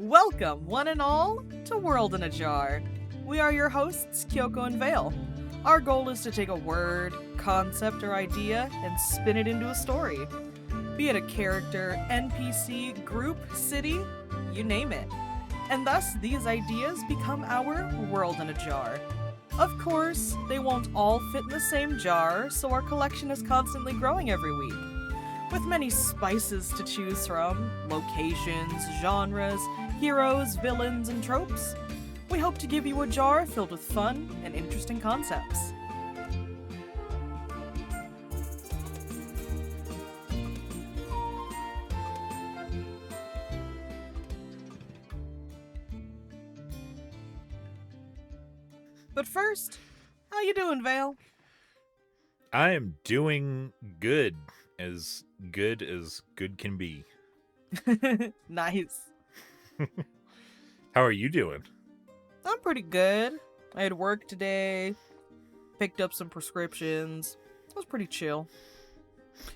Welcome, one and all, to World in a Jar. We are your hosts, Kyoko and Vale. Our goal is to take a word, concept, or idea and spin it into a story. Be it a character, NPC, group, city, you name it. And thus, these ideas become our World in a Jar. Of course, they won't all fit in the same jar, so our collection is constantly growing every week. With many spices to choose from, locations, genres, heroes, villains, and tropes, we hope to give you a jar filled with fun and interesting concepts. But first, how you doing, Vale? I am doing good as good can be. Nice. How are you doing? I'm pretty good. I had work today, picked up some prescriptions. It was pretty chill.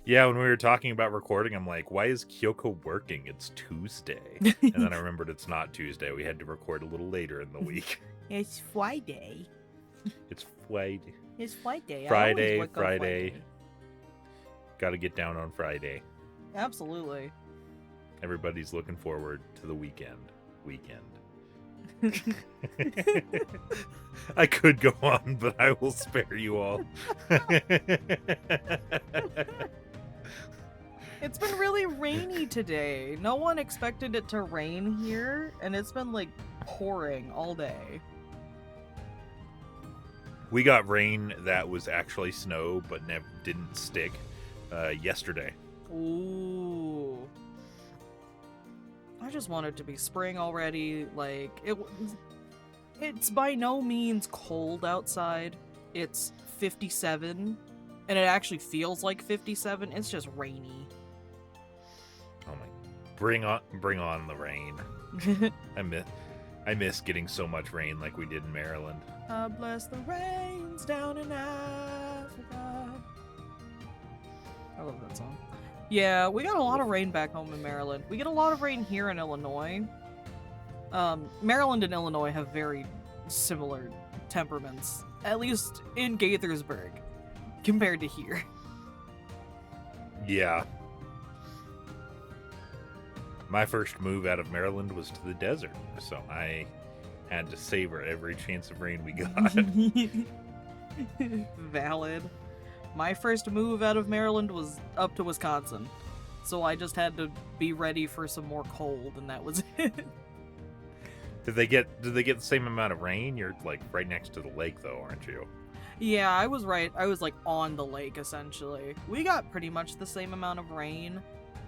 Yeah, when we were talking about recording, I'm like, why is Kyoko working? It's Tuesday. And then I remembered it's not Tuesday. We had to record a little later in the week. It's Friday. It's Friday. It's Friday. Friday. Gotta get down on Friday. Absolutely. Everybody's looking forward to the weekend. I could go on, but I will spare you all. It's been really rainy today. No one expected it to rain here, and it's been like pouring all day. We got rain that was actually snow, but didn't stick yesterday. Ooh. I just want it to be spring already. Like, it's by no means cold outside. It's 57, and it actually feels like 57. It's just rainy. Oh my! Bring on the rain. I miss getting so much rain like we did in Maryland. I bless the rains down in Africa. I love that song. Yeah, we got a lot of rain back home in Maryland. We get a lot of rain here in Illinois. Maryland and Illinois have very similar temperaments, at least in Gaithersburg, compared to here. Yeah. My first move out of Maryland was to the desert, so I had to savor every chance of rain we got. Valid. My first move out of Maryland was up to Wisconsin, so I just had to be ready for some more cold, and that was it. Did they get the same amount of rain? You're like right next to the lake, though, aren't you? Yeah, I was right. I was like on the lake essentially. We got pretty much the same amount of rain.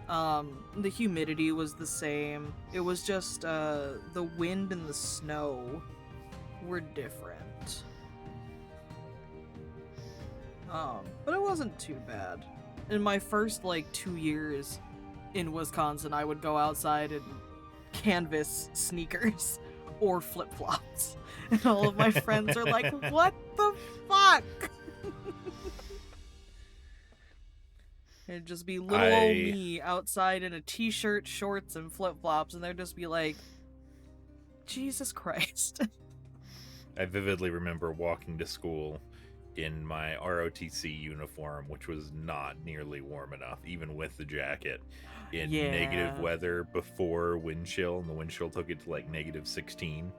The humidity was the same. It was just the wind and the snow were different. But it wasn't too bad. In my first, 2 years in Wisconsin, I would go outside and canvas sneakers or flip-flops. And all of my friends are like, what the fuck? It'd just be little old me outside in a t-shirt, shorts, and flip-flops, and they'd just be like, Jesus Christ. I vividly remember walking to school in my ROTC uniform, which was not nearly warm enough, even with the jacket, in negative weather before wind chill, and the wind chill took it to negative 16.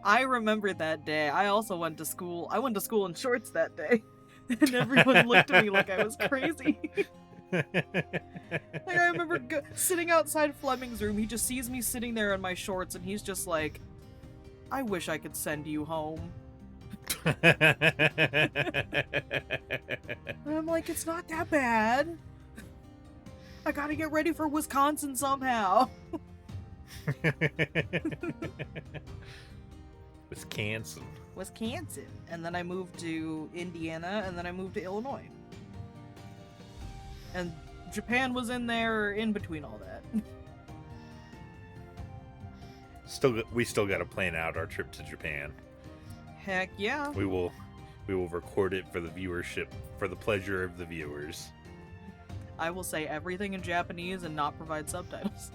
I remember that day. I also went to school. I went to school in shorts that day, and everyone looked at me like I was crazy. I remember sitting outside Fleming's room. He just sees me sitting there in my shorts, and he's just like, I wish I could send you home. And I'm like, it's not that bad. I gotta get ready for Wisconsin somehow. Wisconsin. And then I moved to Indiana, and then I moved to Illinois. And Japan was in there in between all that. We still got to plan out our trip to Japan. Heck yeah. We will record it for the viewership, for the pleasure of the viewers. I will say everything in Japanese and not provide subtitles.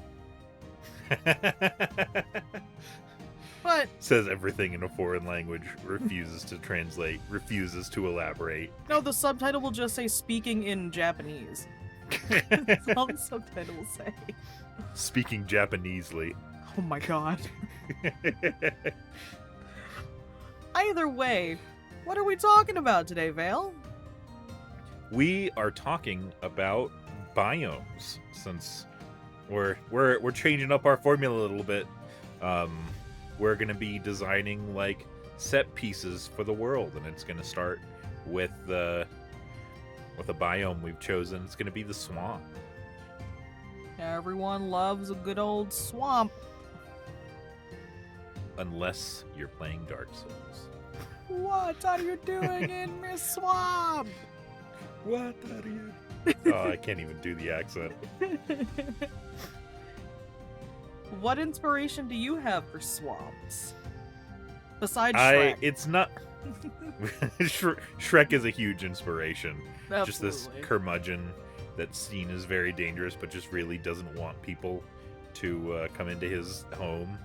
says everything in a foreign language, refuses to translate, refuses to elaborate. No, the subtitle will just say speaking in Japanese. That's all the subtitle will say. Speaking Japanesely. Oh my god. Either way, what are we talking about today, Vale? We are talking about biomes, since we're changing up our formula a little bit. We're gonna be designing like set pieces for the world, and it's gonna start with a biome we've chosen. It's gonna be the swamp. Everyone loves a good old swamp. Unless you're playing Dark Souls. What are you doing in my swamp? What are you? Oh, I can't even do the accent. What inspiration do you have for swamps? Besides Shrek. It's not... Shrek is a huge inspiration. Absolutely. Just this curmudgeon that's seen as very dangerous, but just really doesn't want people to come into his home.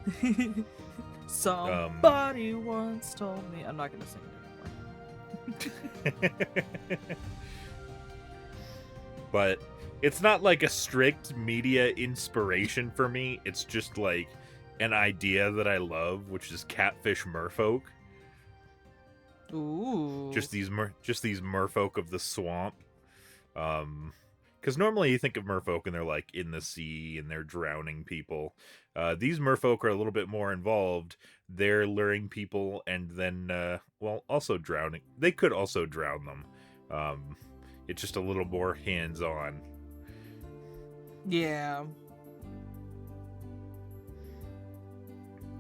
Somebody once told me... I'm not going to sing it anymore. But it's not like a strict media inspiration for me. It's just like an idea that I love, which is catfish merfolk. Ooh. Just these merfolk of the swamp. Because normally you think of merfolk and they're like in the sea and they're drowning people. These merfolk are a little bit more involved. They're luring people and then, also drowning. They could also drown them. It's just a little more hands-on. Yeah.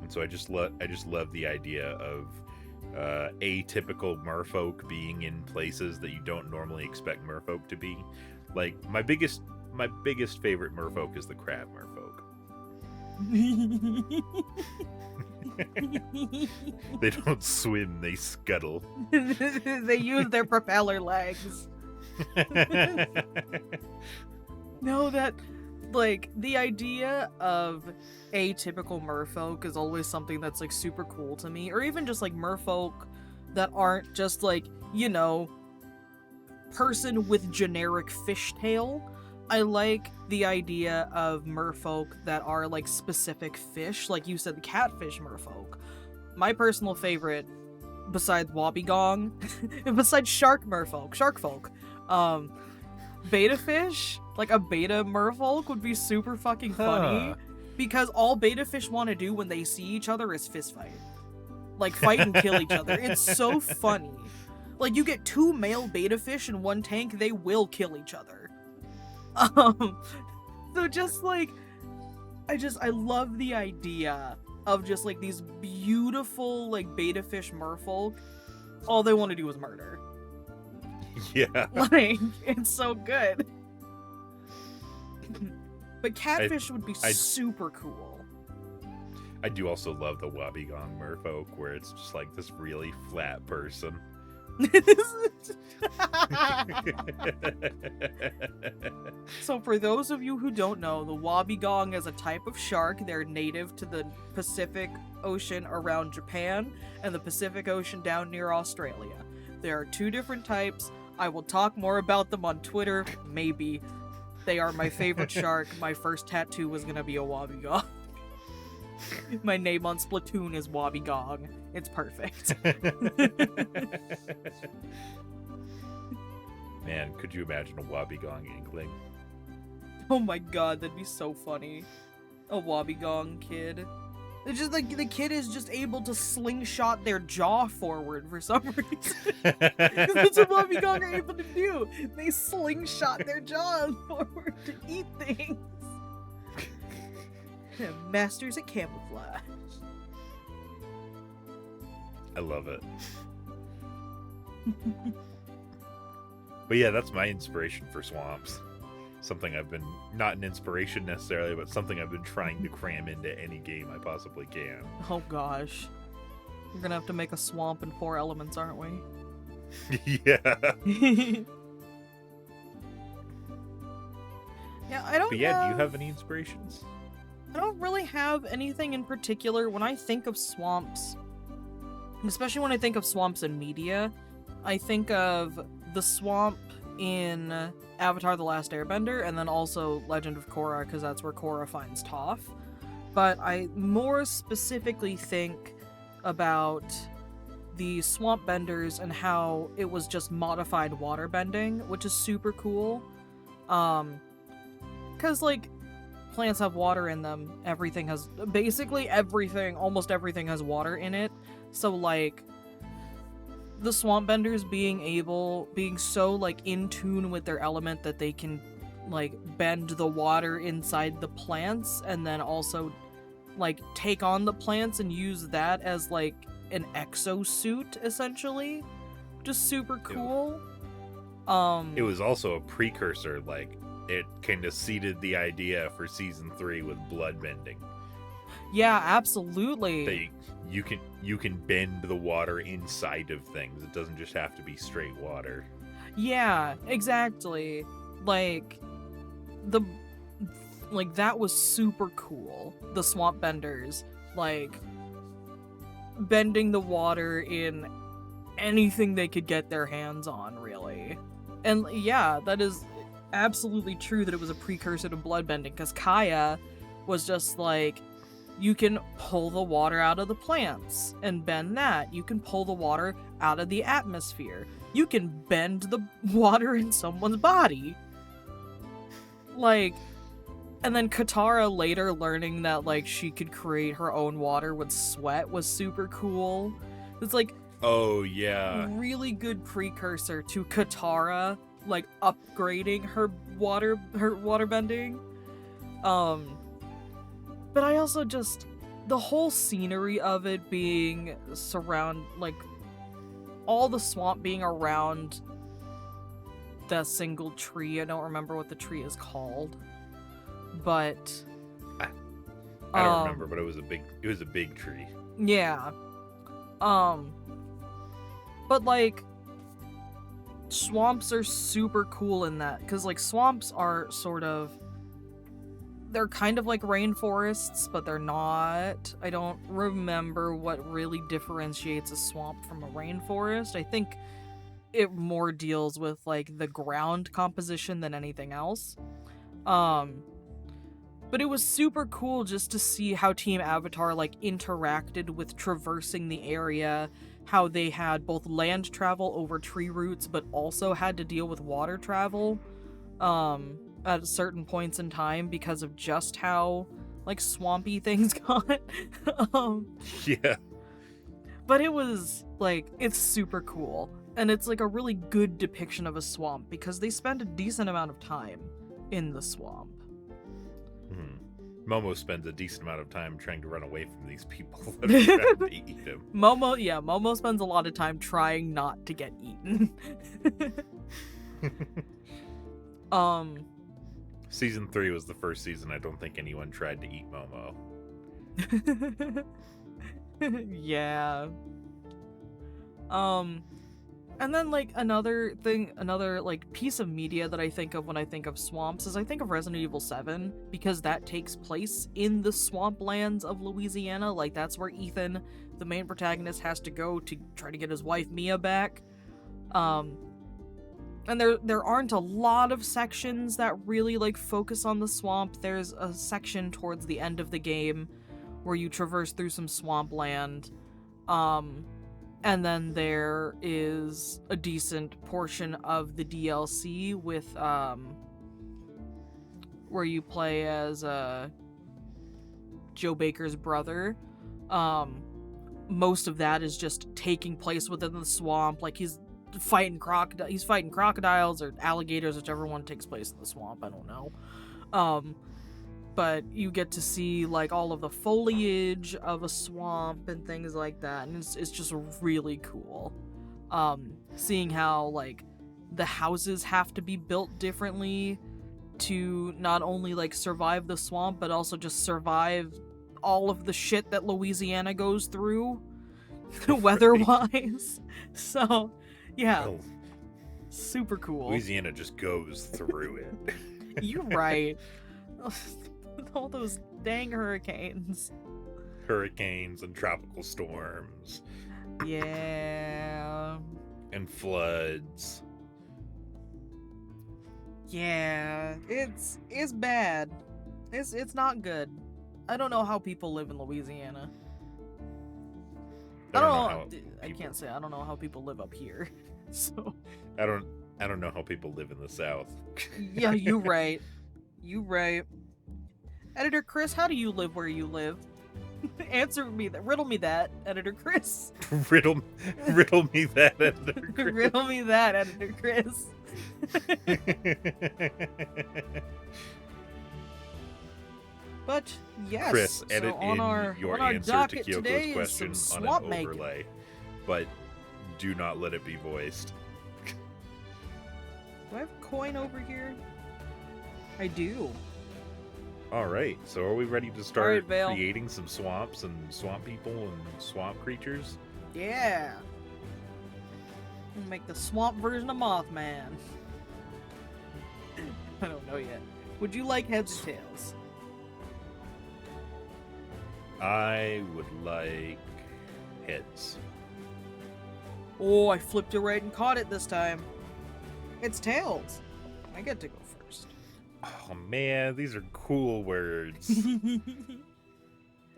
And so I just love the idea of atypical merfolk being in places that you don't normally expect merfolk to be. Like my biggest favorite merfolk is the crab merfolk. They don't swim, they scuttle. They use their propeller legs. No, that, like, the idea of atypical merfolk is always something that's, like, super cool to me. Or even just, like, merfolk that aren't just, like, you know, person with generic fishtail. I like the idea of merfolk that are, like, specific fish. Like you said, the catfish merfolk. My personal favorite, besides wobbegong, besides shark folk, beta fish, like a beta merfolk would be super fucking funny, because all beta fish want to do when they see each other is fist fight. Like, fight and kill each other. It's so funny. Like, you get 2 male beta fish in one tank, they will kill each other. So just, like, I love the idea of just, like, these beautiful, like, beta fish merfolk. All they want to do is murder. Yeah. Like, it's so good. But catfish would be super cool. I do also love the wobbegong merfolk, where it's just like this really flat person. So for those of you who don't know, the wobbegong is a type of shark. They're native to the Pacific Ocean around Japan and the Pacific Ocean down near Australia. There are 2 different types. I will talk more about them on Twitter, maybe. They are my favorite shark. My first tattoo was gonna be a wobbegong. My name on Splatoon is Wobbegong. It's perfect. Man, could you imagine a wobbegong inkling? Oh my god, that'd be so funny. A wobbegong kid. It's just like the kid is just able to slingshot their jaw forward for some reason. That's what wobbegong are able to do. They slingshot their jaws forward to eat things. Masters at camouflage. I love it. But yeah, that's my inspiration for swamps. Something I've been, not an inspiration necessarily, but something I've been trying to cram into any game I possibly can. Oh gosh. We're gonna have to make a swamp in 4 elements, aren't we? Yeah. Yeah, I don't But yeah, do you have any inspirations? I don't really have anything in particular. When I think of swamps, especially when I think of swamps in media, I think of the swamp in Avatar: The Last Airbender, and then also Legend of Korra, because that's where Korra finds Toph. But I more specifically think about the swamp benders and how it was just modified water bending, which is super cool. Because, like, plants have water in them. Almost everything has water in it. So, like, the swamp benders being so, like, in tune with their element that they can, like, bend the water inside the plants and then also, like, take on the plants and use that as, like, an exosuit, essentially. Just super cool. It was also a precursor, like, it kind of seeded the idea for season 3 with blood bending. Yeah, absolutely. You can bend the water inside of things. It doesn't just have to be straight water. Yeah, exactly. Like, that was super cool. The swamp benders, like, bending the water in anything they could get their hands on, really. And yeah, that is absolutely true that it was a precursor to bloodbending, because Kaya was just like, you can pull the water out of the plants and bend that. You can pull the water out of the atmosphere. You can bend the water in someone's body. Like, and then Katara later learning that, like, she could create her own water with sweat was super cool. It's like, oh yeah, really good precursor to Katara, like, upgrading her water bending. But I also just, the whole scenery of it being like, all the swamp being around the single tree. I don't remember what the tree is called, but I don't remember, but it was a big tree. Yeah. But, like, swamps are super cool in that, because, like, swamps are they're kind of like rainforests, but they're not. I don't remember what really differentiates a swamp from a rainforest. I think it more deals with, like, the ground composition than anything else. But it was super cool just to see how Team Avatar, like, interacted with traversing the area, how they had both land travel over tree roots, but also had to deal with water travel, at certain points in time because of just how, like, swampy things got. Yeah. But it was, like, it's super cool. And it's, like, a really good depiction of a swamp because they spend a decent amount of time in the swamp. Momo spends a decent amount of time trying to run away from these people that are trying to eat him. Momo spends a lot of time trying not to get eaten. Season 3 was the first season I don't think anyone tried to eat Momo. Yeah. And then, like, another like piece of media that I think of when I think of swamps is I think of Resident Evil 7, because that takes place in the swamplands of Louisiana. Like, that's where Ethan, the main protagonist, has to go to try to get his wife Mia back. And there aren't a lot of sections that really, like, focus on the swamp. There's a section towards the end of the game where you traverse through some swampland. And then there is a decent portion of the DLC with, where you play as, Joe Baker's brother. Most of that is just taking place within the swamp. Like, he's fighting crocodiles or alligators, whichever one takes place in the swamp, I don't know. But you get to see, like, all of the foliage of a swamp and things like that, and it's just really cool. Seeing how, like, the houses have to be built differently to not only, like, survive the swamp, but also just survive all of the shit that Louisiana goes through, weather-wise. So, yeah. Oh. Super cool. Louisiana just goes through it. You're right. All those dang hurricanes. Hurricanes and tropical storms. Yeah. And floods. Yeah, it's bad. It's not good. I don't know how people live in Louisiana. I don't know. I can't say I don't know how people live up here. So I don't know how people live in the South. yeah, you right. You right. Editor Chris, how do you live where you live? Riddle me that, Editor Chris. riddle me that, Editor Chris. Riddle me that, Editor Chris. But yes, Chris, edit so on in your answer to Kyoko's question on an overlay, but do not let it be voiced. Do I have coin over here? I do. All right, so are we ready to start creating some swamps and swamp people and swamp creatures? Yeah. We'll make the swamp version of Mothman. I don't know yet. Would you like heads or tails? I would like heads. Oh, I flipped it right and caught it this time. It's tails. I get to go first. Oh man, these are cool words.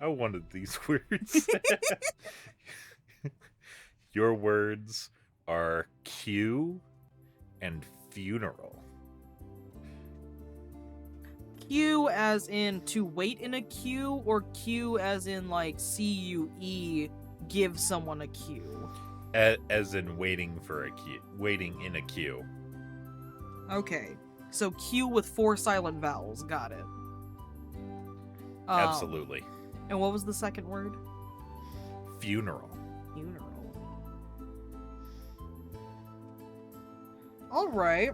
I wanted these words. Your words are queue and funeral. Queue as in to wait in a queue, or queue as in like CUE, give someone a queue? As in waiting for a queue, waiting in a queue. Okay, so queue with 4 silent vowels, got it. Absolutely. And what was the second word? Funeral. Funeral. Alright.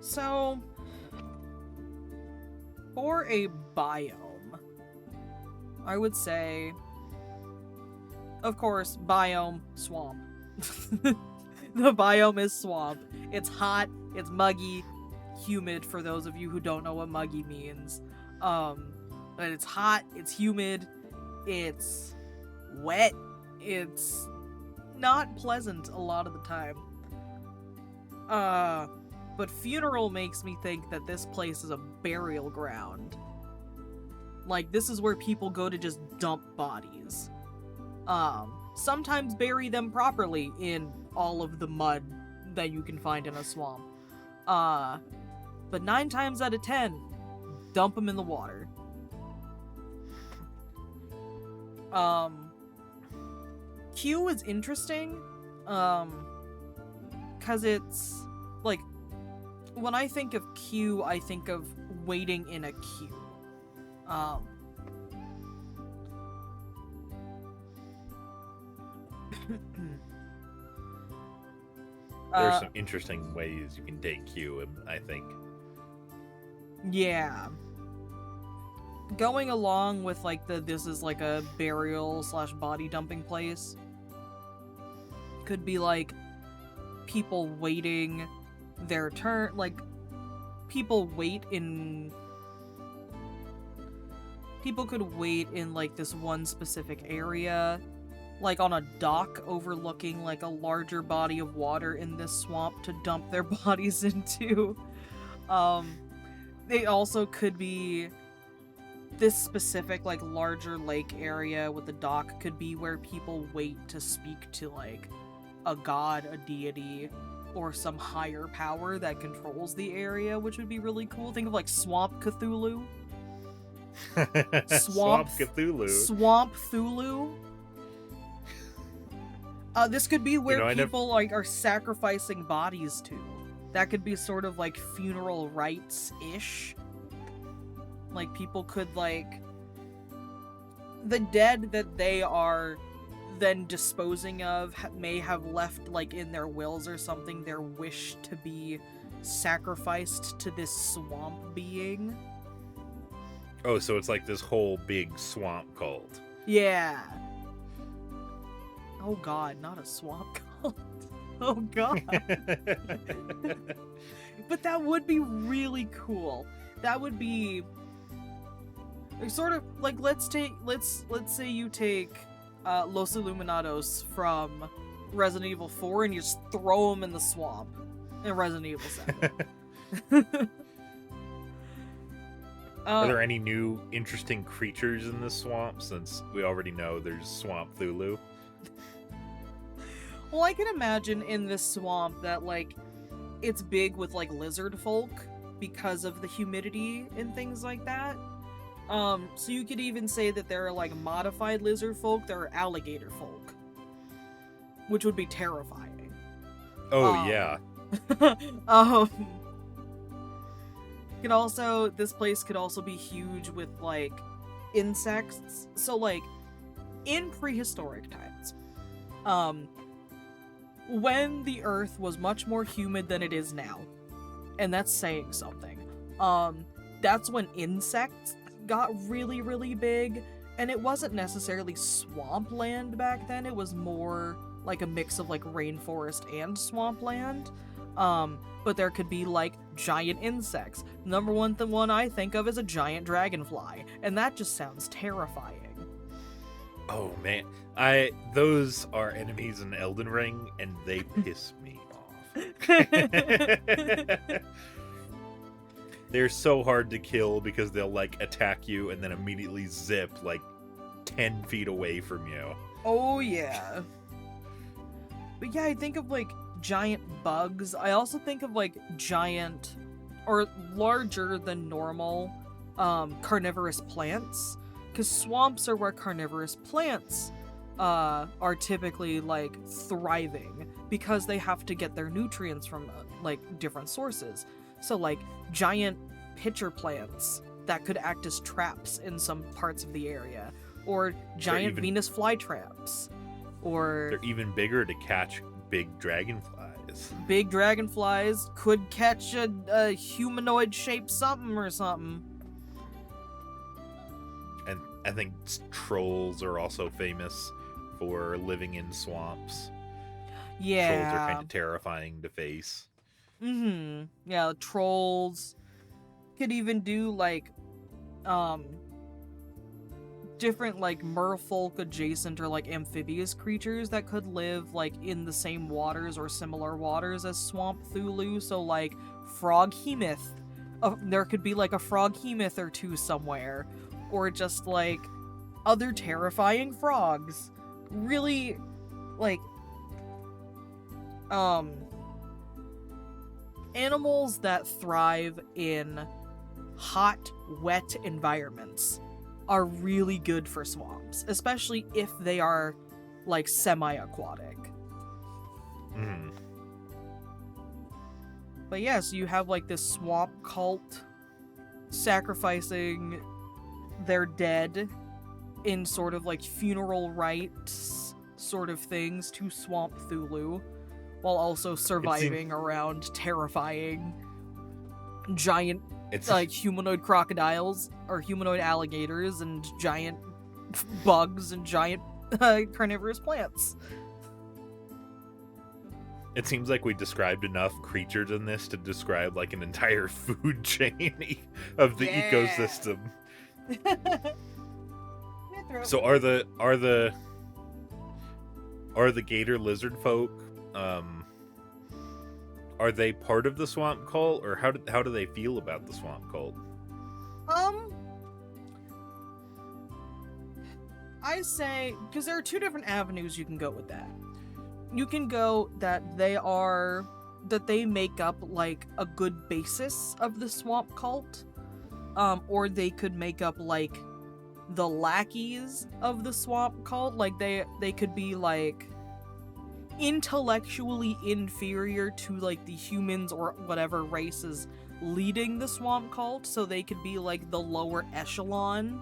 So, for a biome, I would say, of course, biome, swamp. The biome is swamp. It's hot, it's muggy, humid, for those of you who don't know what muggy means. But it's hot, it's humid, it's wet, it's not pleasant a lot of the time. But funeral makes me think that this place is a burial ground. Like, this is where people go to just dump bodies. Sometimes bury them properly in all of the mud that you can find in a swamp. But 9 times out of 10, dump them in the water. Q is interesting, cause it's, like, when I think of queue, I think of waiting in a queue. There's some interesting ways you can take queue, I think. Yeah. Going along with, like, this is, like, a burial/body dumping place. Could be, like, people waiting their turn, like, people could wait in, like, this one specific area, like on a dock overlooking, like, a larger body of water in this swamp to dump their bodies into. They also could be this specific, like, larger lake area with the dock could be where people wait to speak to, like, a god, a deity, or some higher power that controls the area, which would be really cool. Think of, like, Swamp Cthulhu. Swamp Cthulhu. Swamp Cthulhu. This could be where people like are sacrificing bodies to. That could be sort of like funeral rites-ish. Like, people could, like, the dead that they are then disposing of may have left, like, in their wills or something, their wish to be sacrificed to this swamp being. Oh, so it's like this whole big swamp cult. Yeah. Oh god, not a swamp cult. Oh god. But that would be really cool. that would be sort of like, let's say you take Los Illuminados from Resident Evil 4 and you just throw them in the swamp in Resident Evil 7. Are there any new interesting creatures in this swamp, since we already know there's Swamp Cthulhu? Well, I can imagine in this swamp that, like, it's big with, like, lizard folk because of the humidity and things like that. So you could even say that there are, like, modified lizard folk, there are alligator folk, which would be terrifying. Oh, yeah. This place could also be huge with, like, insects. So, like, in prehistoric times, when the earth was much more humid than it is now, and that's saying something, that's when insects got really, really big, and it wasn't necessarily swampland back then, it was more like a mix of, like, rainforest and swampland. But there could be, like, giant insects. Number one, the one I think of is a giant dragonfly, and that just sounds terrifying. Oh man, those are enemies in Elden Ring, and they piss me off. They're so hard to kill because they'll, like, attack you and then immediately zip, like, 10 feet away from you. Oh yeah. But yeah, I think of, like, giant bugs. I also think of, like, giant or larger than normal carnivorous plants, because swamps are where carnivorous plants are typically, like, thriving, because they have to get their nutrients from like different sources. So, like, giant pitcher plants that could act as traps in some parts of the area, or giant Venus flytraps, or they're even bigger to catch big dragonflies. Big dragonflies could catch a humanoid-shaped something or something. And I think trolls are also famous for living in swamps. Yeah. Trolls are kind of terrifying to face. Yeah, trolls could even do, like, different, like, merfolk adjacent or, like, amphibious creatures that could live, like, in the same waters or similar waters as Swamp Cthulhu. So, like, froghemoth. There could be, like, a froghemoth or two somewhere. Or just, like, other terrifying frogs. Really, like, animals that thrive in hot, wet environments are really good for swamps, especially if they are, like, semi-aquatic. But yeah, so you have, like, this swamp cult sacrificing their dead in sort of, like, funeral rites sort of things to Swamp Cthulhu, while also surviving around terrifying giant like humanoid crocodiles or humanoid alligators and giant bugs and giant carnivorous plants. It seems like we described enough creatures in this to describe, like, an entire food chain of the ecosystem. So are the gator lizard folk, are they part of the swamp cult, or how do they feel about the swamp cult? I say, because there are two different avenues you can go with that. You can go that they make up, like, a good basis of the swamp cult, or they could make up, like, the lackeys of the swamp cult. Like, they could be, like, intellectually inferior to, like, the humans or whatever races leading the swamp cult, so they could be, like, the lower echelon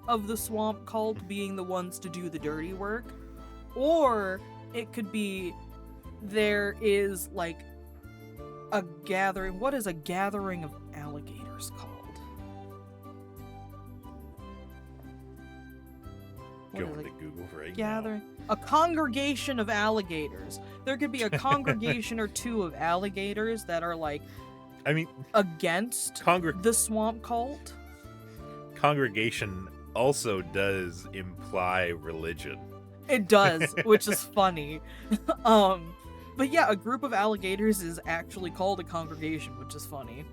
of the swamp cult, being the ones to do the dirty work. Or it could be there is, like, a gathering. What is a gathering of alligators called? Going to Google right gathering now. A congregation of alligators. There could be a congregation or two of alligators that are, like, I mean, against the swamp cult. Congregation also does imply religion. It does, which is funny. But yeah, a group of alligators is actually called a congregation, which is funny.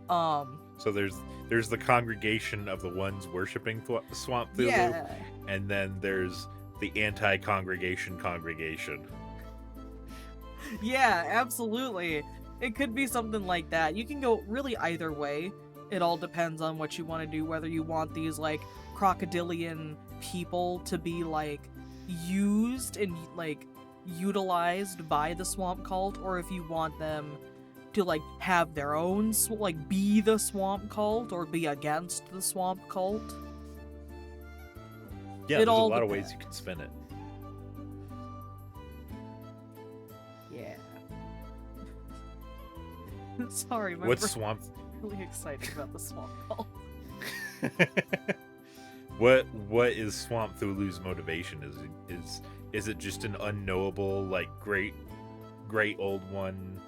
So there's the congregation of the ones worshiping Swamp Thulu, yeah. and then there's the anti-congregation congregation. Yeah, absolutely. It could be something like that. You can go really either way. It all depends on what you want to do, whether you want these, like, crocodilian people to be, like, used and, like, utilized by the swamp cult, or if you want them to, like, have their own, like, be the swamp cult, or be against the swamp cult. Yeah, there's a lot of ways you can spin it. Yeah. Sorry, my What's swamp? Really excited about the swamp cult. What is Swamp Thulu's motivation? Is it just an unknowable, like, great old one,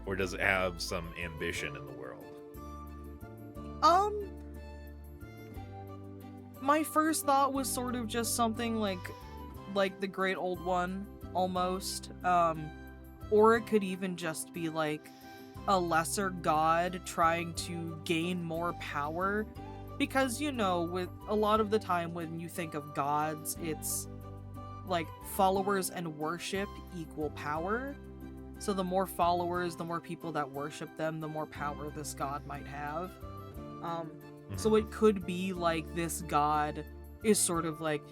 or does it have some ambition in the world? My first thought was sort of just something like the great old one, almost. Or it could even just be like a lesser god trying to gain more power. Because, you know, with a lot of the time when you think of gods, it's like followers and worship equal power. So the more followers, the more people that worship them, the more power this god might have. So it could be like this god is sort of like,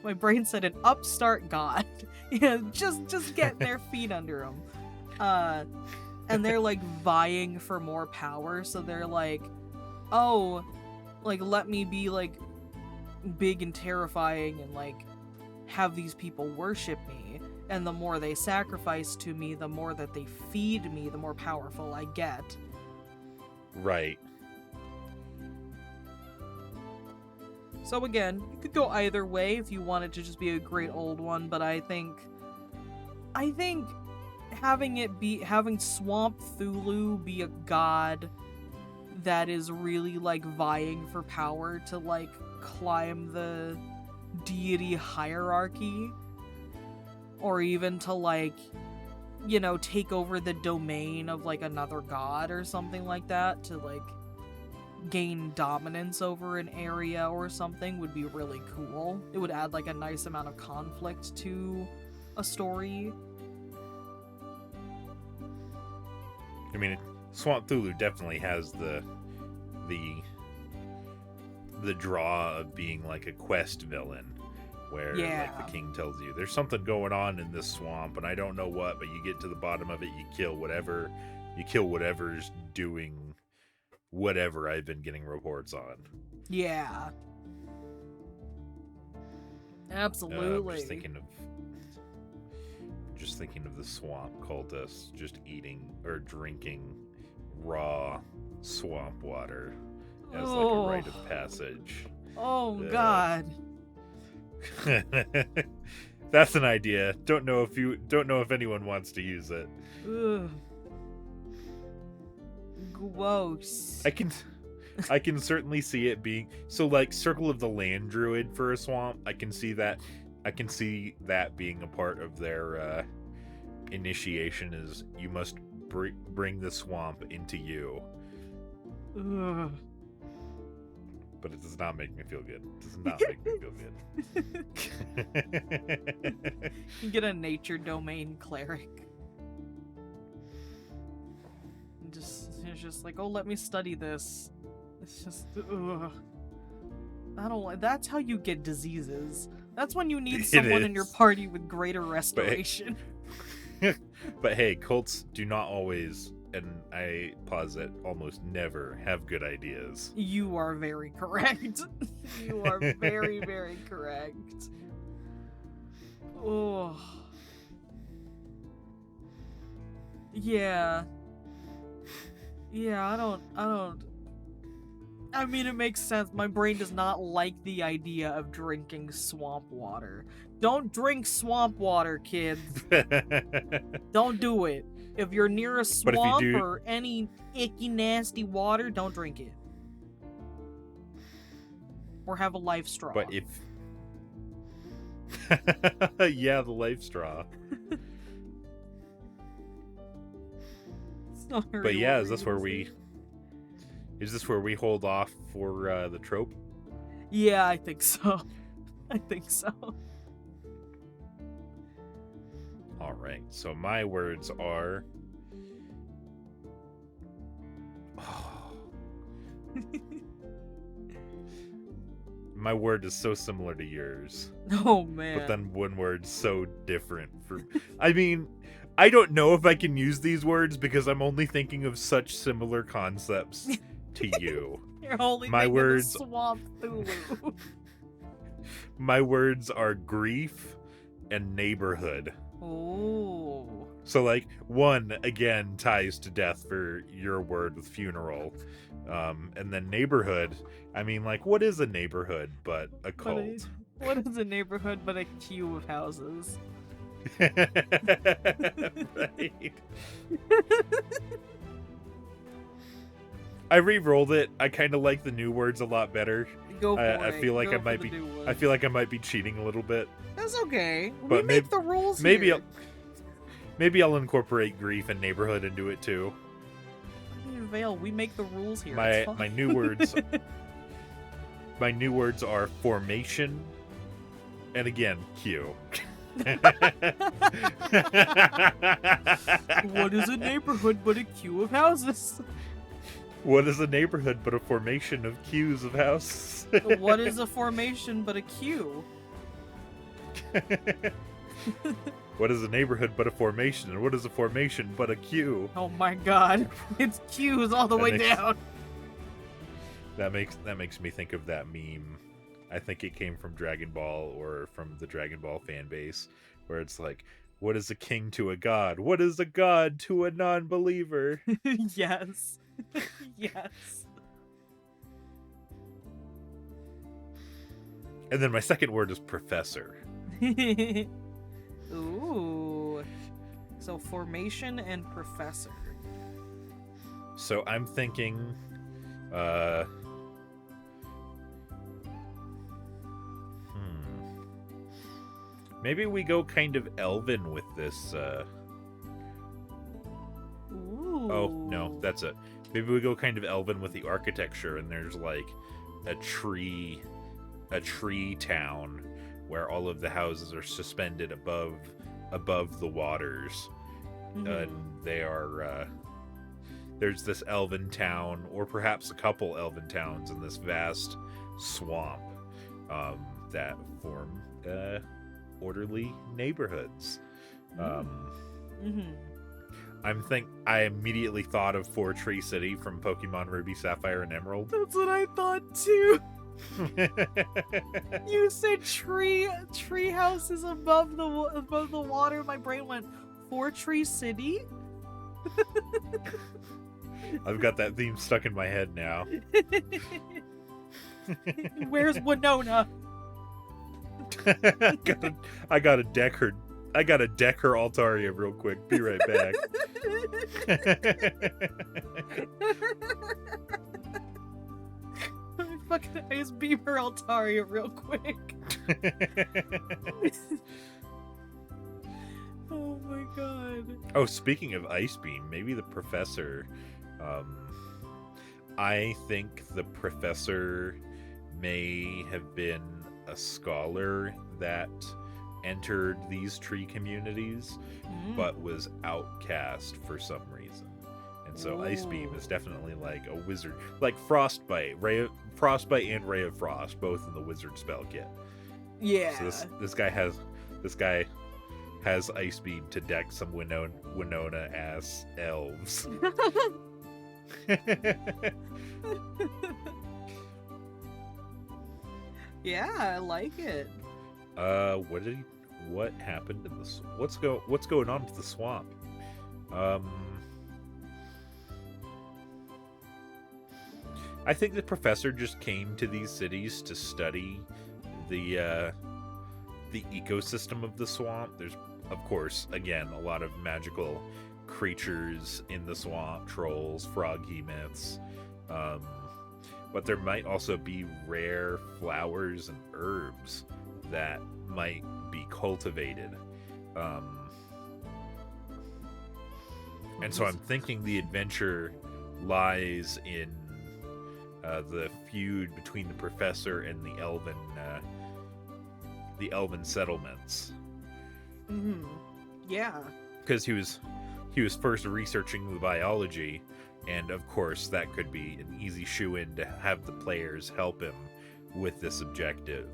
my brain said an upstart god. Yeah, just getting their feet under them. And they're like vying for more power. So they're like, oh, like, let me be like big and terrifying and like have these people worship me. And the more they sacrifice to me, the more that they feed me, the more powerful I get. Right. So again, you could go either way if you wanted to just be a great old one, but I think having Swamp Thulu be a god that is really like vying for power to like climb the deity hierarchy, or even to like, you know, take over the domain of like another god or something like that to like gain dominance over an area or something would be really cool. It would add like a nice amount of conflict to a story. I mean, Swamp Thulu definitely has the draw of being like a quest villain, where like the king tells you there's something going on in this swamp and I don't know what, but you get to the bottom of it, you kill whatever's doing whatever I've been getting reports on. Yeah. Absolutely. Just thinking of the swamp cultists just eating or drinking raw swamp water as like a rite of passage. Oh God. That's an idea. Don't know if anyone wants to use it. Ugh. Gross. I can certainly see it being so, like, Circle of the Land Druid for a swamp. I can see that being a part of their initiation, is you must bring the swamp into you. Ugh. But it does not make me feel good. It does not make me feel good. You get a nature domain cleric. It's just like, oh, let me study this. It's just, ugh. I don't like. That's how you get diseases. That's when you need someone in your party with greater restoration. But hey, cults do not always, and I posit almost never, have good ideas. You are very correct. You are very, very correct. Oh. Yeah. Yeah, I mean, it makes sense. My brain does not like the idea of drinking swamp water. Don't drink swamp water, kids. Don't do it. If you're near a But if you swamp do- or any icky, nasty water, don't drink it. Or have a life straw. But if... yeah, the life straw. Sorry, But yeah, what is were this you where gonna we... say? Is this where we hold off for the trope? Yeah, I think so. I think so. Alright, so my words are... My word is so similar to yours. Oh, man. But then one word's so different. I mean, I don't know if I can use these words because I'm only thinking of such similar concepts to you. You're only my thinking words- of Swamp Cthulhu. My words are grief and neighborhood. Oh. So, like, one, again, ties to death for your word with funeral. And then neighborhood, I mean, like, what is a neighborhood but a cult? What is a neighborhood but a queue of houses? Right. I re-rolled it. I kind of like the new words a lot better. Go for it. I feel like Go I for might the be. new one. I feel like I might be cheating a little bit. That's okay. We But make the rules maybe here. Maybe I'll incorporate grief and neighborhood into it too. Vale, we make the rules here. My It's fine. my new words. My new words are formation, and again, Q. What is a neighborhood but a queue of houses? What is a neighborhood but a formation of queues of houses? What is a formation but a queue? What is a neighborhood but a formation? And what is a formation but a queue? Oh my god. It's queues all the That way makes- down. That makes me think of that meme. I think it came from Dragon Ball or from the Dragon Ball fan base, where it's like, what is a king to a god? What is a god to a non-believer? Yes. Yes. And then my second word is professor. Ooh. So formation and professor. So I'm thinking, maybe we go kind of elven with this, Ooh. Oh, no, that's it. Maybe we go kind of elven with the architecture, and there's like a tree town where all of the houses are suspended above the waters. Mhm. And they are, there's this elven town, or perhaps a couple elven towns in this vast swamp, that form, orderly neighborhoods. Mhm. I immediately thought of Four Tree City from Pokemon Ruby, Sapphire, and Emerald. That's what I thought too. You said tree houses above the water. My brain went Four Tree City. I've got that theme stuck in my head now. Where's Winona? I gotta deck her Altaria real quick. Be right back. Fucking ice beamer Altaria real quick. Oh my god. Oh, speaking of Ice Beam, maybe the professor. I think the professor may have been a scholar that entered these tree communities, but was outcast for some reason. And so Ice Beam is definitely like a wizard, like Frostbite and Ray of Frost, both in the wizard spell kit. Yeah. So this guy has Ice Beam to deck some Winona ass elves. Yeah, I like it. What happened in this? What's going on with the swamp? I think the professor just came to these cities to study the ecosystem of the swamp. There's, of course, again, a lot of magical creatures in the swamp, trolls, frog hemoths. But there might also be rare flowers and herbs that might be cultivated. And so I'm thinking the adventure lies in the feud between the professor and the elven settlements. Mm-hmm. Yeah. Because he was first researching the biology, and of course that could be an easy shoe-in to have the players help him with this objective.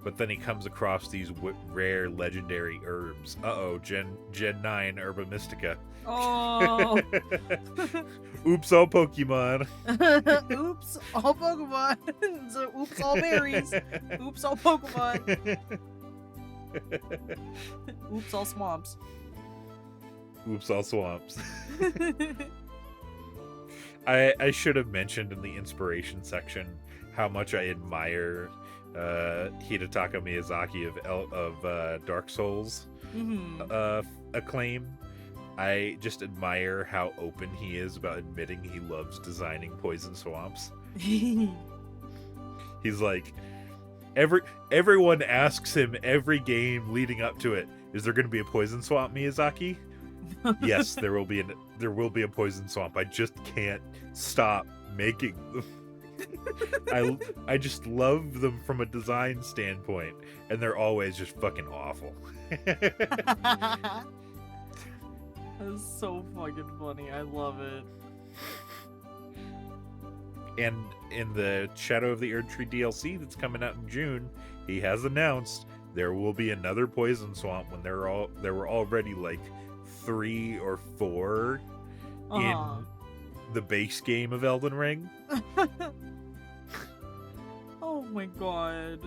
But then he comes across these rare legendary herbs. Gen 9 Herba Mystica. Oh. Oops, all Pokemon. Oops, all Pokemon. So, oops, all berries. Oops, all Pokemon. Oops, all swamps. Oops, all swamps. I should have mentioned in the inspiration section how much I admire Hidetaka Miyazaki of Dark Souls acclaim. I just admire how open he is about admitting he loves designing poison swamps. He's like, everyone asks him every game leading up to it, is there going to be a poison swamp, Miyazaki? Yes, there will be a poison swamp. I just can't stop making them. I just love them from a design standpoint, and they're always just fucking awful. That's so fucking funny. I love it. And in the Shadow of the Erdtree DLC that's coming out in June, he has announced there will be another poison swamp when there were already like 3 or 4 in the base game of Elden Ring. Oh my god.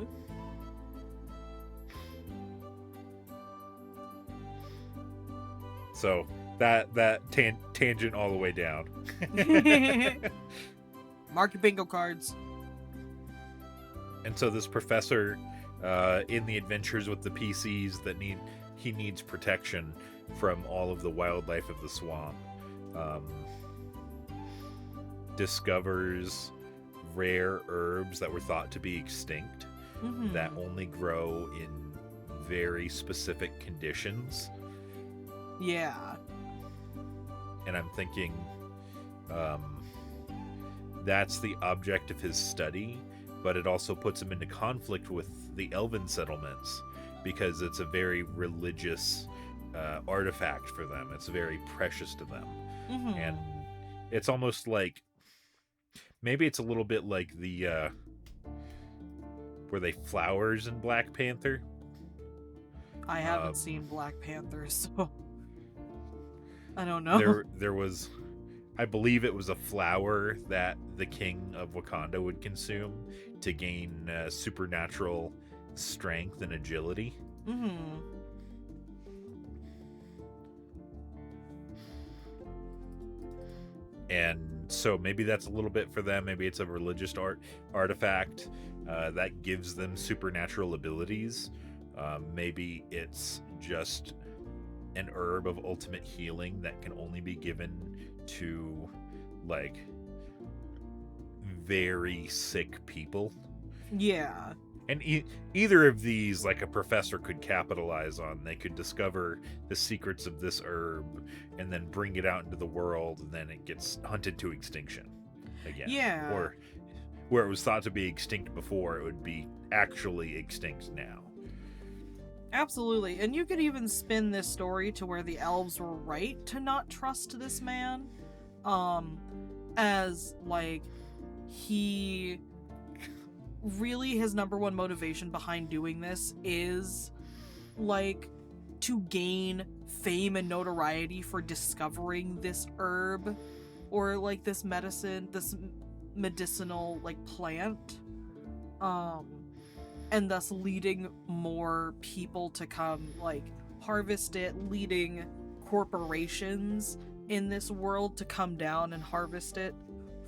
So that tangent all the way down. Mark your bingo cards. And so this professor, in the adventures with the PCs that he needs protection from all of the wildlife of the swamp, discovers rare herbs that were thought to be extinct that only grow in very specific conditions. Yeah. And I'm thinking that's the object of his study, but it also puts him into conflict with the elven settlements because it's a very religious artifact for them. It's very precious to them. And it's almost like, maybe it's a little bit like the were they flowers in Black Panther? I haven't seen Black Panther, so I don't know. There was, I believe it was a flower that the king of Wakanda would consume to gain supernatural strength and agility. And so maybe that's a little bit for them. Maybe it's a religious artifact that gives them supernatural abilities. Maybe it's just an herb of ultimate healing that can only be given to like very sick people. Yeah. And either of these, like, a professor could capitalize on. They could discover the secrets of this herb and then bring it out into the world, and then it gets hunted to extinction again. Yeah. Or where it was thought to be extinct before, it would be actually extinct now. Absolutely. And you could even spin this story to where the elves were right to not trust this man. As, like, he... really his number one motivation behind doing this is like to gain fame and notoriety for discovering this herb or like this medicinal like plant, and thus leading more people to come like harvest it, leading corporations in this world to come down and harvest it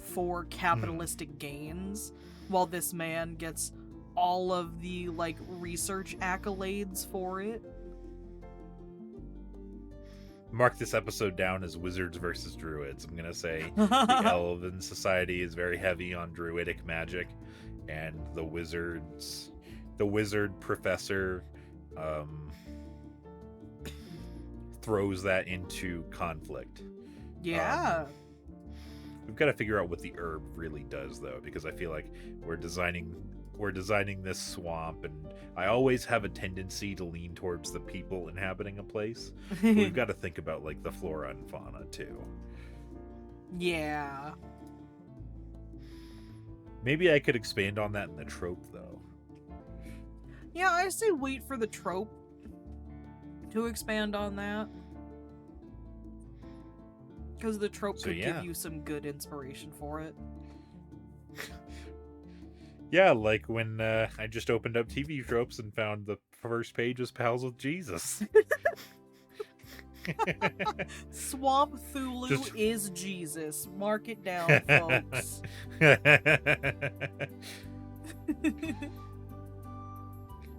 for capitalistic gains, while this man gets all of the like research accolades for it. mark this episode down as wizards versus druids. I'm gonna say the Elven Society is very heavy on druidic magic, and the wizard professor throws that into conflict. Yeah. We've got to figure out what the herb really does, though, because I feel like we're designing this swamp, and I always have a tendency to lean towards the people inhabiting a place. But we've got to think about like the flora and fauna too. Yeah. Maybe I could expand on that in the trope, though. Yeah, I say wait for the trope to expand on that. Because the trope could give you some good inspiration for it. Yeah, like when I just opened up TV tropes and found the first page was Pals with Jesus. Swamp Cthulhu is Jesus. Mark it down, folks.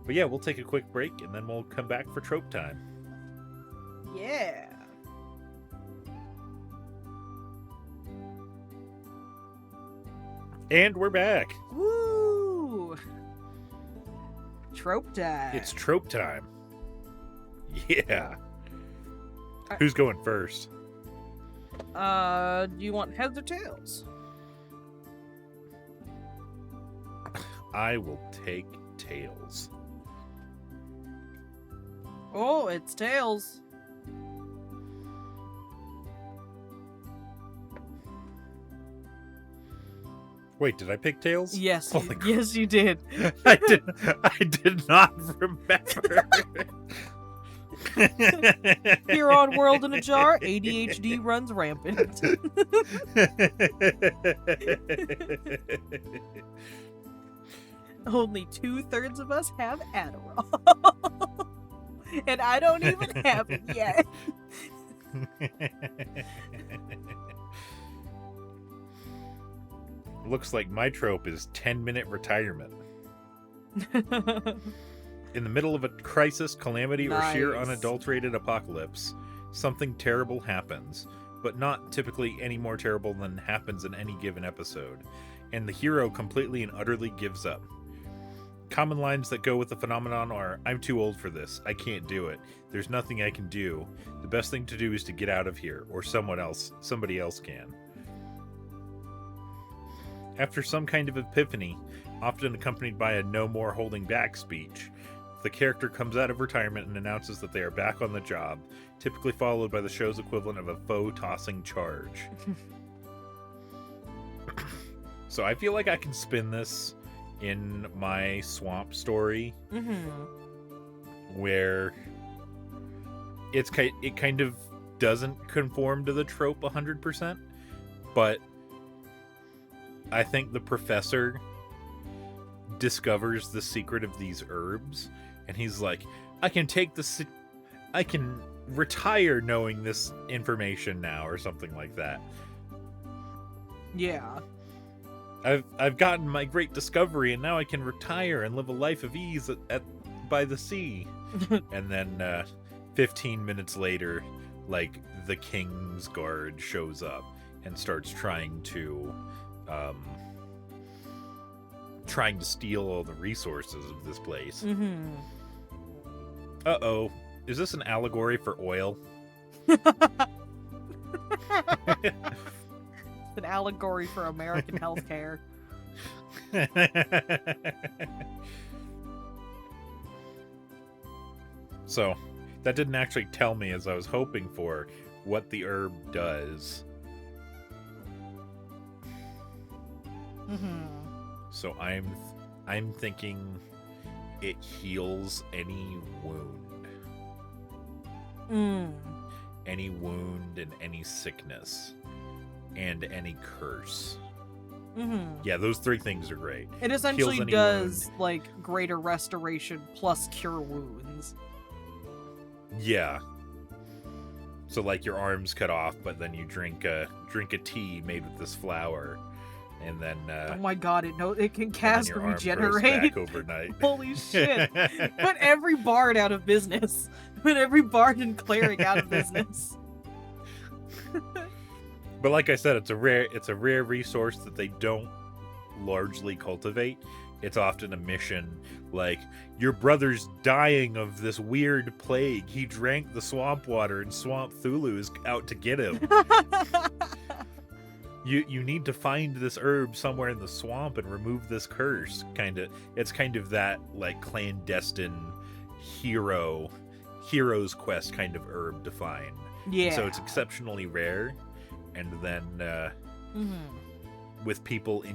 But yeah, we'll take a quick break and then we'll come back for trope time. Yeah. And we're back. Woo! Trope time. It's trope time. Yeah. Who's going first? Do you want heads or tails? I will take tails. Oh, it's tails. Wait, did I pick tails? Yes, Holy yes, you did. I did not remember. Here on World in a Jar, ADHD runs rampant. Only 2/3 of us have Adderall. And I don't even have it yet. Looks like my trope is 10-minute retirement. In the middle of a crisis, calamity, or sheer unadulterated apocalypse, something terrible happens, but not typically any more terrible than happens in any given episode, and the hero completely and utterly gives up. Common lines that go with the phenomenon are, "I'm too old for this, I can't do it, there's nothing I can do, the best thing to do is to get out of here, or somebody else can." After some kind of epiphany, often accompanied by a "no more holding back" speech, the character comes out of retirement and announces that they are back on the job, typically followed by the show's equivalent of a foe tossing charge. So I feel like I can spin this in my swamp story, where it kind of doesn't conform to the trope 100%, but I think the professor discovers the secret of these herbs, and he's like, I can retire knowing this information now, or something like that. Yeah. I've gotten my great discovery, and now I can retire and live a life of ease by the sea. And then 15 minutes later, like, the King's Guard shows up and starts trying to steal all the resources of this place. Uh-oh. Is this an allegory for oil? It's an allegory for American healthcare. So, that didn't actually tell me, as I was hoping for, what the herb does. So I'm thinking it heals any wound. Any wound and any sickness. And any curse. Yeah, those three things are great. It essentially does like greater restoration plus cure wounds. Yeah. So like your arm's cut off, but then you drink a tea made with this flower, and then oh my god, it can and then cast your arm grows regenerate. back overnight. Holy shit. Put every bard out of business. Put every bard and cleric out of business. But like I said, it's a rare resource that they don't largely cultivate. It's often a mission, like, your brother's dying of this weird plague. He drank the swamp water and Swamp Cthulhu is out to get him. You need to find this herb somewhere in the swamp and remove this curse. It's kind of that, like, clandestine hero's quest kind of herb to find. Yeah. So it's exceptionally rare, and then with people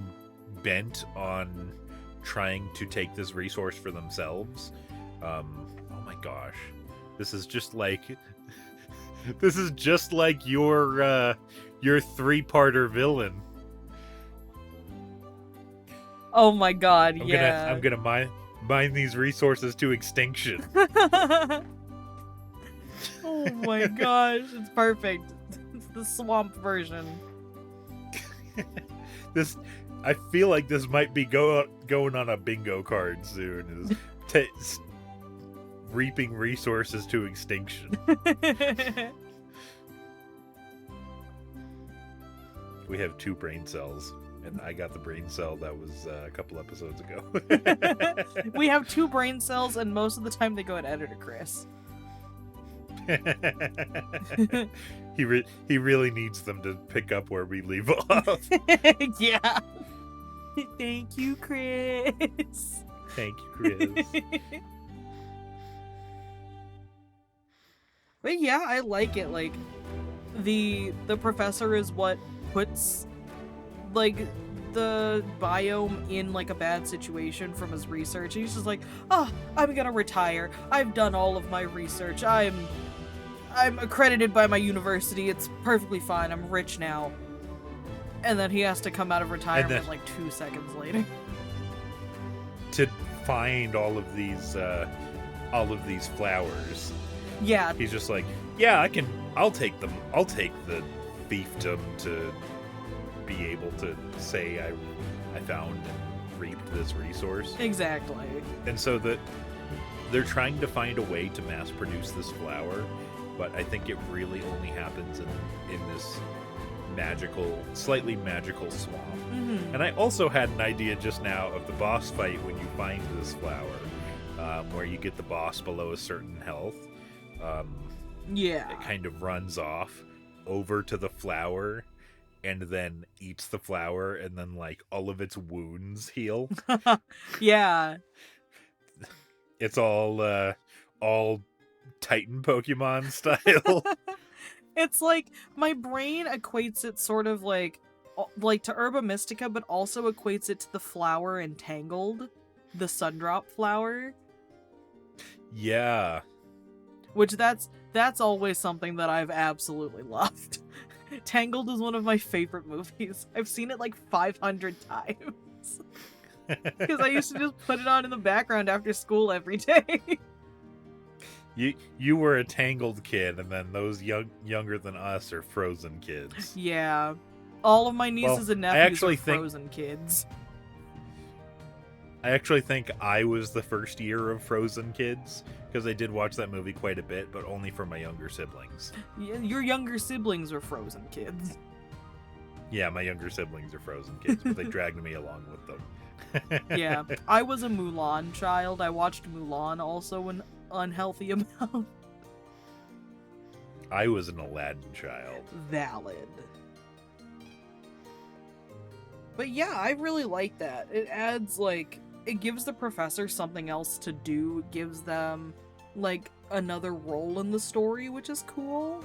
bent on trying to take this resource for themselves, oh my gosh, this is just like your 3-parter villain. Oh my god, yeah. I'm gonna mine these resources to extinction. Oh my gosh, it's perfect. It's the swamp version. I feel like this might be going on a bingo card soon. Is reaping resources to extinction. We have 2 brain cells, and I got the brain cell that was a couple episodes ago. We have 2 brain cells, and most of the time they go at Editor Chris. He really needs them to pick up where we leave off. Yeah. Thank you, Chris. Thank you, Chris. But yeah, I like it. Like, the professor is what puts, like, the biome in, like, a bad situation from his research. He's just like, oh, I'm gonna retire. I've done all of my research. I'm accredited by my university. It's perfectly fine. I'm rich now. And then he has to come out of retirement like 2 seconds later to find all of these flowers. Yeah. He's just like, yeah, I'll take them. I'll take the fiefdom to be able to say I found and reaped this resource. Exactly. And so they're trying to find a way to mass produce this flower, but I think it really only happens in this slightly magical swamp. Mm-hmm. And I also had an idea just now of the boss fight when you find this flower, where you get the boss below a certain health. Yeah. It kind of runs off over to the flower and then eats the flower, and then, like, all of its wounds heal. Yeah. It's all Titan Pokemon style. It's like, my brain equates it sort of like to Herba Mystica, but also equates it to the flower in Tangled, the Sundrop flower. Yeah. Which that's always something that I've absolutely loved. Tangled is one of my favorite movies. I've seen it like 500 times. Because I used to just put it on in the background after school every day. You were a Tangled kid, and then those younger than us are Frozen kids. Yeah. All of my nieces and nephews are Frozen kids. I actually think I was the first year of Frozen kids, because I did watch that movie quite a bit, but only for my younger siblings. Your younger siblings are Frozen kids. Yeah, my younger siblings are Frozen kids, but they dragged me along with them. Yeah, I was a Mulan child. I watched Mulan also an unhealthy amount. I was an Aladdin child. Valid. But yeah, I really like that. It adds, like, it gives the professor something else to do. It gives them, like, another role in the story, which is cool.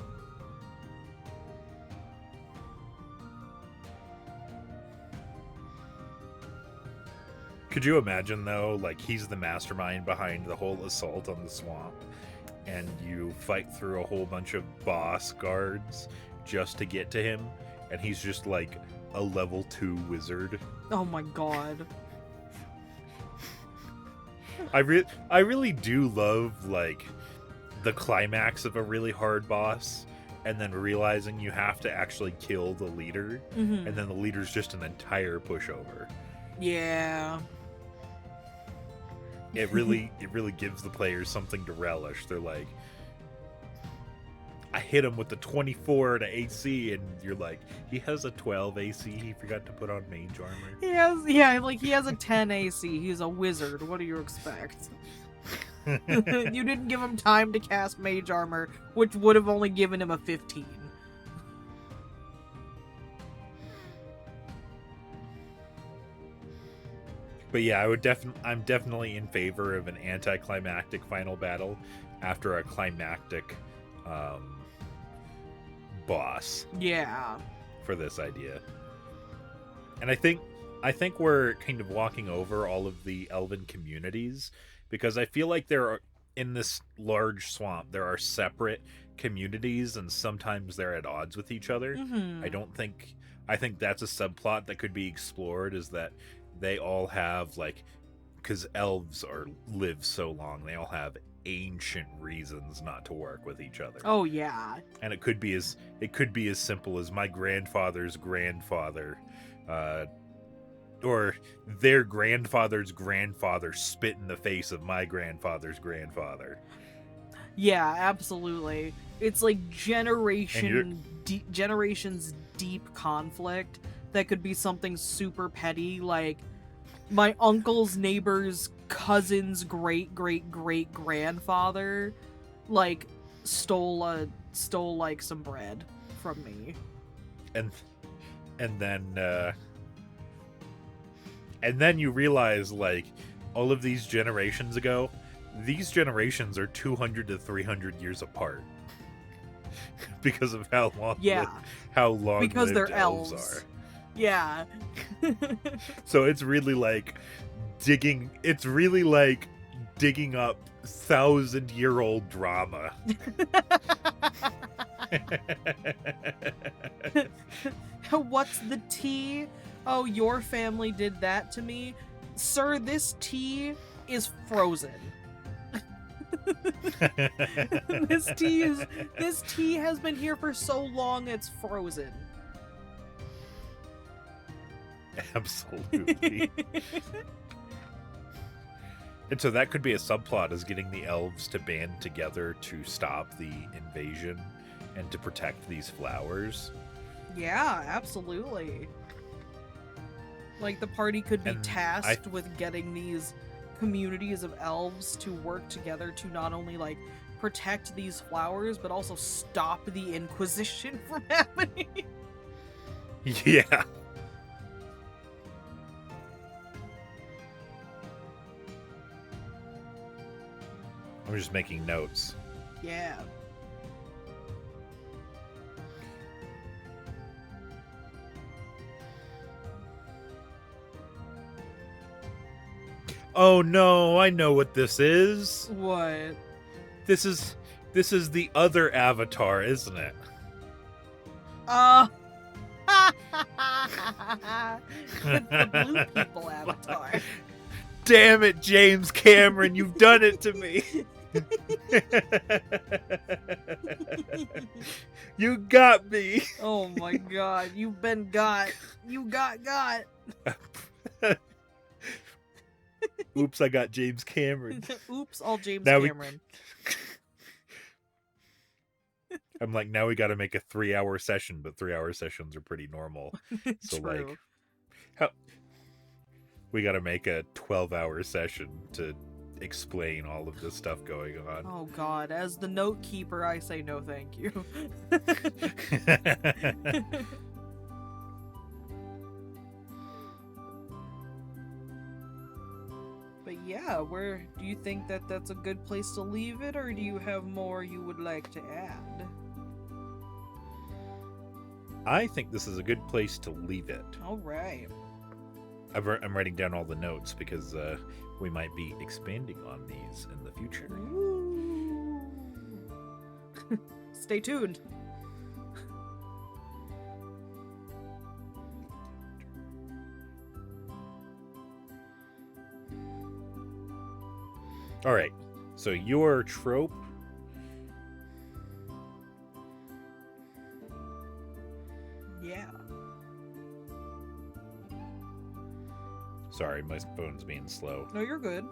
Could you imagine, though, like, he's the mastermind behind the whole assault on the swamp, and you fight through a whole bunch of boss guards just to get to him, and he's just, like, a level 2 wizard? Oh my god. I really do love, like, the climax of a really hard boss, and then realizing you have to actually kill the leader, Mm-hmm. and then the leader's just an entire pushover. Yeah. It really gives the players something to relish. They're like, I hit him with the 24 to AC, and you're like, he has a 12 AC. He forgot to put on mage armor. He has a 10 AC. He's a wizard. What do you expect? You didn't give him time to cast mage armor, which would have only given him a 15. But yeah, I'm definitely in favor of an anticlimactic final battle after a climactic boss. Yeah. For this idea. And I think we're kind of walking over all of the elven communities, because I feel like there are, in this large swamp, there are separate communities, and sometimes they're at odds with each other. Mm-hmm. I think that's a subplot that could be explored, is that they all have, like, because elves live so long, they all have ancient reasons not to work with each other. Oh yeah. And it could be as simple as my grandfather's grandfather, or their grandfather's grandfather spit in the face of my grandfather's grandfather. Yeah, absolutely. It's like generations deep conflict that could be something super petty, like my uncle's neighbor's cousin's great grandfather like stole like some bread from me. And then you realize, like, all of these generations ago, these generations are 200 to 300 years apart. Because of how long because they're elves elves are. Yeah. So it's really like digging up 1,000-year-old drama. What's the tea? Oh, your family did that to me. Sir, this tea is frozen. This tea has been here for so long it's frozen. Absolutely. And so that could be a subplot, is getting the elves to band together to stop the invasion and to protect these flowers. Yeah, absolutely. Like, the party could be tasked with getting these communities of elves to work together to not only, like, protect these flowers, but also stop the Inquisition from happening. Yeah. I'm just making notes. Yeah. Oh no, I know what this is. What? This is the other Avatar, isn't it? The blue people Avatar. Damn it, James Cameron, you've done it to me. You got me. Oh my god, you've been got. You got. Oops, I got James Cameron. Oops, all James Cameron. I'm like, now we got to make a 3-hour session, but 3-hour sessions are pretty normal. So True. like, we got to make a 12-hour session to explain all of this stuff going on. Oh god, as the note keeper, I say no thank you. But yeah, where do you think that that's a good place to leave it, or do you have more you would like to add? I think this is a good place to leave it. All right. I'm writing down all the notes because we might be expanding on these in the future. Ooh. Stay tuned. All right. So your trope Sorry, my phone's being slow. No, you're good.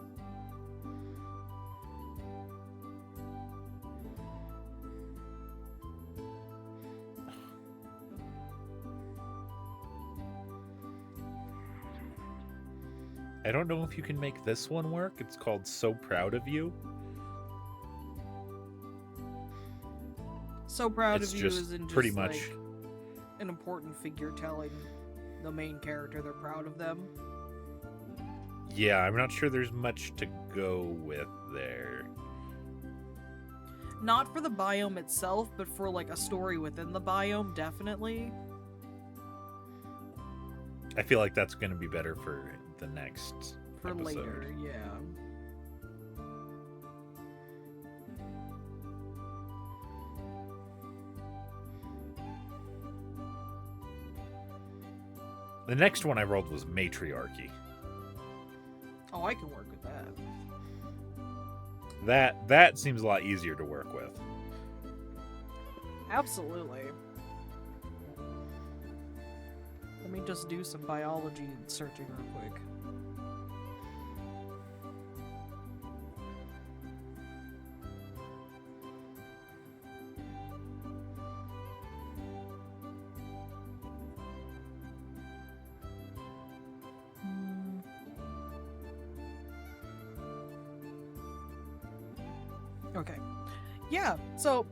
I don't know if you can make this one work. It's called So Proud of You. So Proud It's of You just isn't just pretty much like an important figure telling the main character they're proud of them. Yeah, I'm not sure there's much to go with there. Not for the biome itself, but for like a story within the biome, definitely. I feel like that's going to be better for the next For episode. later, yeah. The next one I rolled was Matriarchy. Oh, I can work with that. That seems a lot easier to work with. Absolutely. Let me just do some biology searching real quick. Okay. Yeah, so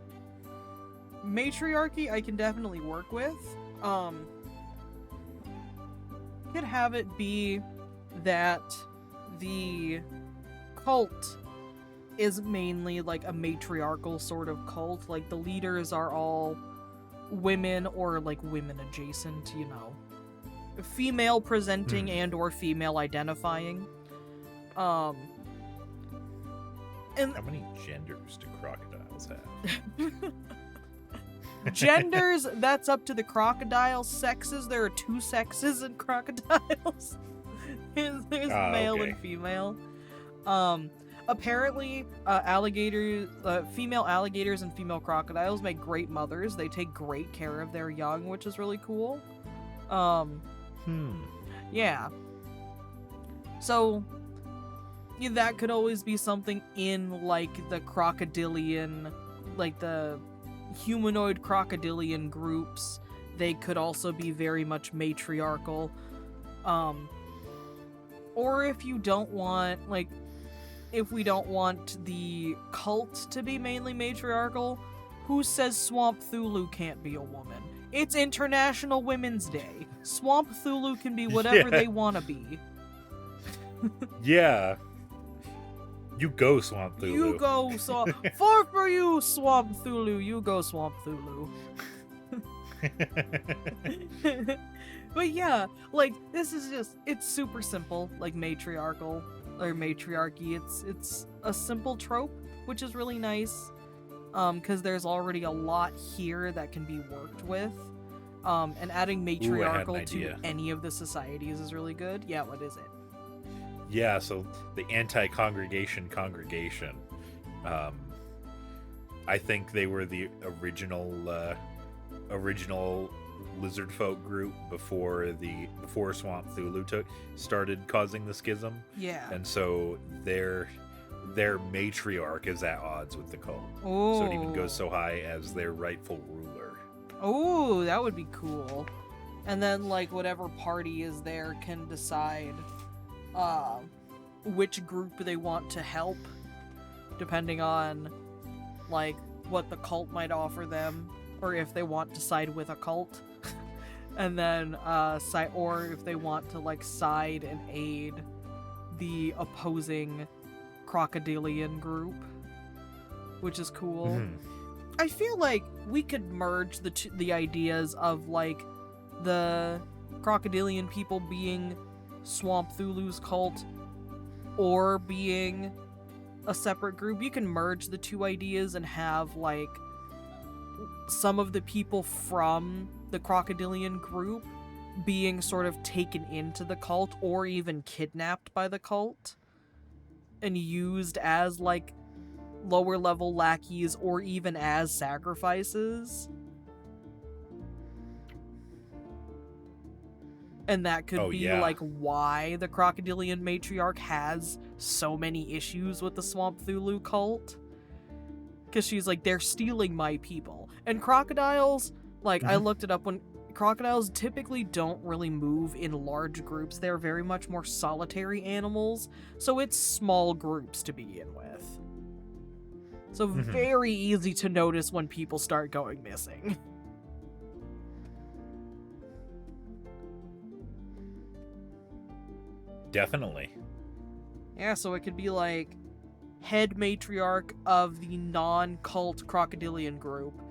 matriarchy I can definitely work with. Could have it be that the cult is mainly like a matriarchal sort of cult. Like the leaders are all women or like women adjacent, you know. Female presenting and or female identifying. And how many genders do crocodiles have? genders, that's up to the crocodile. Sexes, there are 2 sexes in crocodiles. There's male okay. and female. Apparently, female alligators and female crocodiles make great mothers. They take great care of their young, which is really cool. Yeah. So, yeah, that could always be something in, like, the crocodilian, like, the humanoid crocodilian groups. They could also be very much matriarchal. Or if you don't want, like, if we don't want the cult to be mainly matriarchal, who says Swamp Cthulhu can't be a woman? It's International Women's Day. Swamp Cthulhu can be whatever they want to be. Yeah. You go, Swamp Cthulhu. You go, Far for you, Swamp Cthulhu. You go, Swamp Cthulhu. But yeah, like, this is just, it's super simple, like matriarchal, or matriarchy. It's a simple trope, which is really nice, because there's already a lot here that can be worked with. And adding matriarchal to any of the societies is really good. Yeah, what is it? Yeah, so the anti-congregation congregation. I think they were the original lizard folk group before Swamp Cthulhu started causing the schism. Yeah. And so their matriarch is at odds with the cult. Oh. So it even goes so high as their rightful ruler. Oh, that would be cool. And then, like, whatever party is there can decide which group they want to help, depending on, like, what the cult might offer them, or if they want to side with a cult. And then, or if they want to, like, side and aid the opposing crocodilian group, which is cool. Mm-hmm. I feel like we could merge the ideas of, like, the crocodilian people being Swamp Cthulhu's cult or being a separate group. You can merge the 2 ideas and have, like, some of the people from the crocodilian group being sort of taken into the cult or even kidnapped by the cult and used as, like, lower level lackeys or even as sacrifices. And that could be like why the crocodilian matriarch has so many issues with the Swamp Cthulhu cult. Because she's like, they're stealing my people. And crocodiles, like, I looked it up, when crocodiles typically don't really move in large groups. They're very much more solitary animals. So it's small groups to begin with. So very easy to notice when people start going missing. Definitely. Yeah, so it could be like head matriarch of the non-cult crocodilian group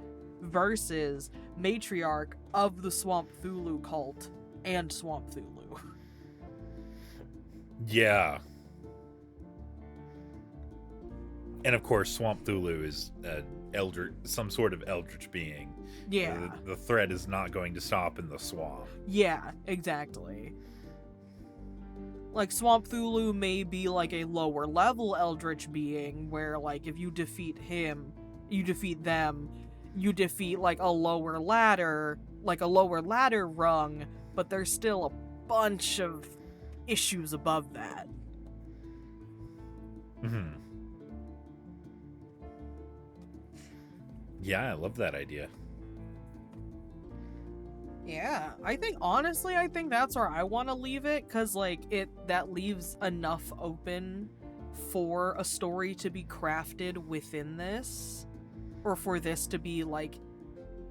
versus matriarch of the Swamp Cthulhu cult and Swamp Cthulhu. Yeah. And of course, Swamp Cthulhu is some sort of eldritch being. Yeah. The threat is not going to stop in the swamp. Yeah, exactly. Like, Swamp Cthulhu may be like a lower level eldritch being where, like, if you defeat him, you defeat them, you defeat like a lower ladder rung, but there's still a bunch of issues above that. Yeah, I love that idea. Yeah, I think that's where I want to leave it, because like that leaves enough open for a story to be crafted within this, or for this to be like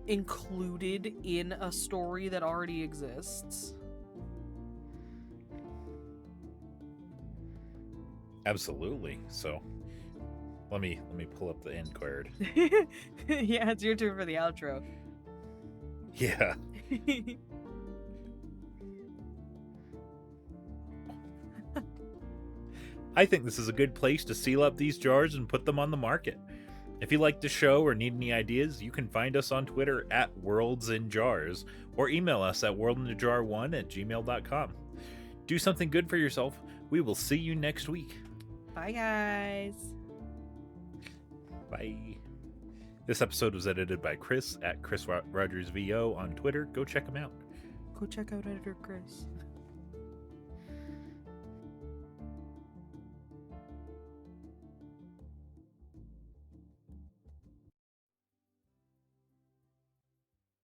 included in a story that already exists. Absolutely. So let me pull up the end card. Yeah, it's your turn for the outro. Yeah. I think this is a good place to seal up these jars and put them on the market. If you like the show or need any ideas, you can find us on Twitter at WorldsInJars or email us at worldinajar1@gmail.com. Do something good for yourself. We will see you next week. Bye, guys. Bye. This episode was edited by Chris at Chris Rogers VO on Twitter. Go check him out. Go check out Editor Chris.